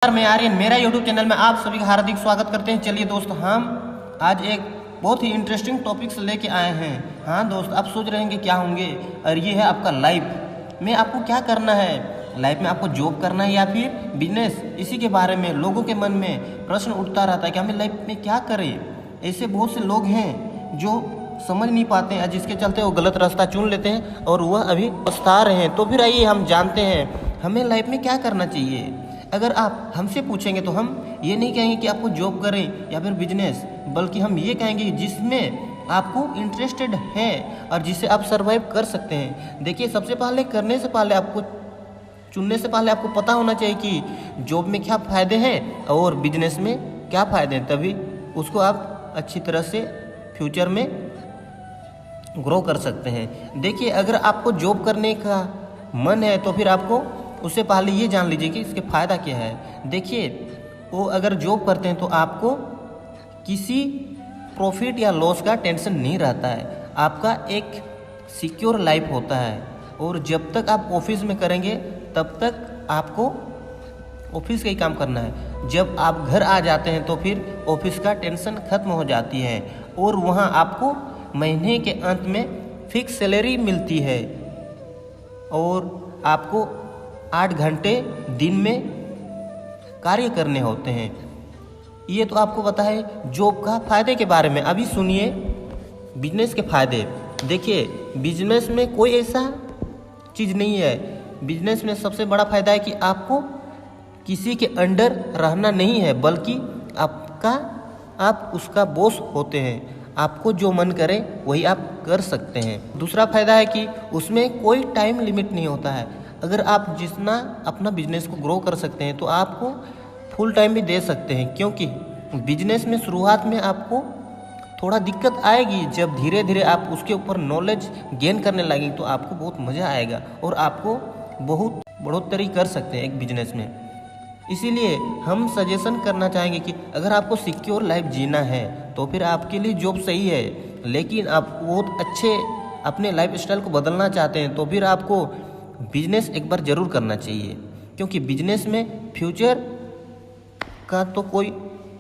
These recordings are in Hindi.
मैं आर्यन, मेरा यूट्यूब चैनल में आप सभी का हार्दिक स्वागत करते हैं। चलिए दोस्त, हम आज एक बहुत ही इंटरेस्टिंग टॉपिक्स लेके आए हैं। हाँ दोस्त, आप सोच रहे हैं कि क्या होंगे, और ये है आपका लाइफ में आपको क्या करना है। लाइफ में आपको जॉब करना है या फिर बिजनेस, इसी के बारे में लोगों के मन में प्रश्न उठता रहता है कि हमें लाइफ में क्या करें। ऐसे बहुत से लोग हैं जो समझ नहीं पाते हैं, जिसके चलते वो गलत रास्ता चुन लेते हैं और वह अभी पछता रहे हैं। तो फिर आइए हम जानते हैं हमें लाइफ में क्या करना चाहिए। अगर आप हमसे पूछेंगे तो हम ये नहीं कहेंगे कि आपको जॉब करें या फिर बिजनेस, बल्कि हम ये कहेंगे जिसमें आपको इंटरेस्टेड है और जिससे आप सरवाइव कर सकते हैं। देखिए, सबसे पहले करने से पहले आपको चुनने से पहले आपको पता होना चाहिए कि जॉब में क्या फ़ायदे हैं और बिजनेस में क्या फ़ायदे हैं, तभी उसको आप अच्छी तरह से फ्यूचर में ग्रो कर सकते हैं। देखिए, अगर आपको जॉब करने का मन है तो फिर आपको उससे पहले ये जान लीजिए कि इसके फ़ायदा क्या है। देखिए, वो अगर जॉब करते हैं तो आपको किसी प्रॉफिट या लॉस का टेंशन नहीं रहता है। आपका एक सिक्योर लाइफ होता है, और जब तक आप ऑफिस में करेंगे तब तक आपको ऑफिस का ही काम करना है। जब आप घर आ जाते हैं तो फिर ऑफिस का टेंशन ख़त्म हो जाती है, और वहाँ आपको महीने के अंत में फिक्स सैलरी मिलती है, और आपको 8 घंटे दिन में कार्य करने होते हैं। ये तो आपको पता है जॉब का फ़ायदे के बारे में। अभी सुनिए बिजनेस के फ़ायदे। देखिए, बिजनेस में कोई ऐसा चीज़ नहीं है। बिजनेस में सबसे बड़ा फ़ायदा है कि आपको किसी के अंडर रहना नहीं है, बल्कि आप उसका बॉस होते हैं। आपको जो मन करे वही आप कर सकते हैं। दूसरा फ़ायदा है कि उसमें कोई टाइम लिमिट नहीं होता है। अगर आप जितना अपना बिजनेस को ग्रो कर सकते हैं तो आपको फुल टाइम भी दे सकते हैं, क्योंकि बिजनेस में शुरुआत में आपको थोड़ा दिक्कत आएगी। जब धीरे धीरे आप उसके ऊपर नॉलेज गेन करने लगेंगे तो आपको बहुत मज़ा आएगा और आपको बहुत बढ़ोतरी कर सकते हैं एक बिजनेस में। इसीलिए हम सजेशन करना चाहेंगे कि अगर आपको सिक्योर लाइफ जीना है तो फिर आपके लिए जॉब सही है, लेकिन आप बहुत अच्छे अपने लाइफ स्टाइल को बदलना चाहते हैं तो फिर आपको बिजनेस एक बार ज़रूर करना चाहिए, क्योंकि बिजनेस में फ्यूचर का तो कोई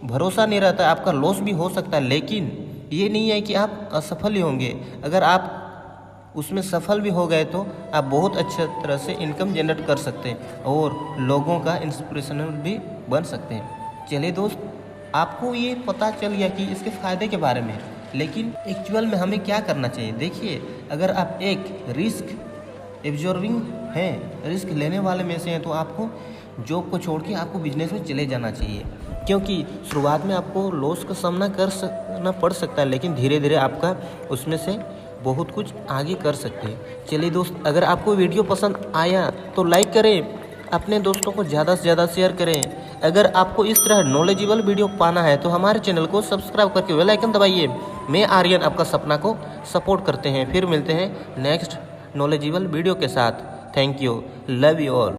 भरोसा नहीं रहता है। आपका लॉस भी हो सकता है, लेकिन ये नहीं है कि आप असफल ही होंगे। अगर आप उसमें सफल भी हो गए तो आप बहुत अच्छे तरह से इनकम जनरेट कर सकते हैं और लोगों का इंस्पिरेशनल भी बन सकते हैं। चलिए दोस्त, आपको ये पता चल गया कि इसके फ़ायदे के बारे में, लेकिन एक्चुअल में हमें क्या करना चाहिए। देखिए, अगर आप एक रिस्क एब्जॉर्बिंग हैं, रिस्क लेने वाले में से हैं, तो आपको जॉब को छोड़ के आपको बिजनेस में चले जाना चाहिए, क्योंकि शुरुआत में आपको लॉस का सामना करना पड़ सकता है, लेकिन धीरे धीरे आपका उसमें से बहुत कुछ आगे कर सकते हैं। चलिए दोस्त, अगर आपको वीडियो पसंद आया तो लाइक करें, अपने दोस्तों को ज़्यादा से ज़्यादा शेयर करें। अगर आपको इस तरह नॉलेजेबल वीडियो पाना है तो हमारे चैनल को सब्सक्राइब करके बेल आइकन दबाइए। मैं आर्यन आपका सपना को सपोर्ट करते हैं। फिर मिलते हैं नेक्स्ट नॉलेजेबल वीडियो के साथ। Thank you, love you all.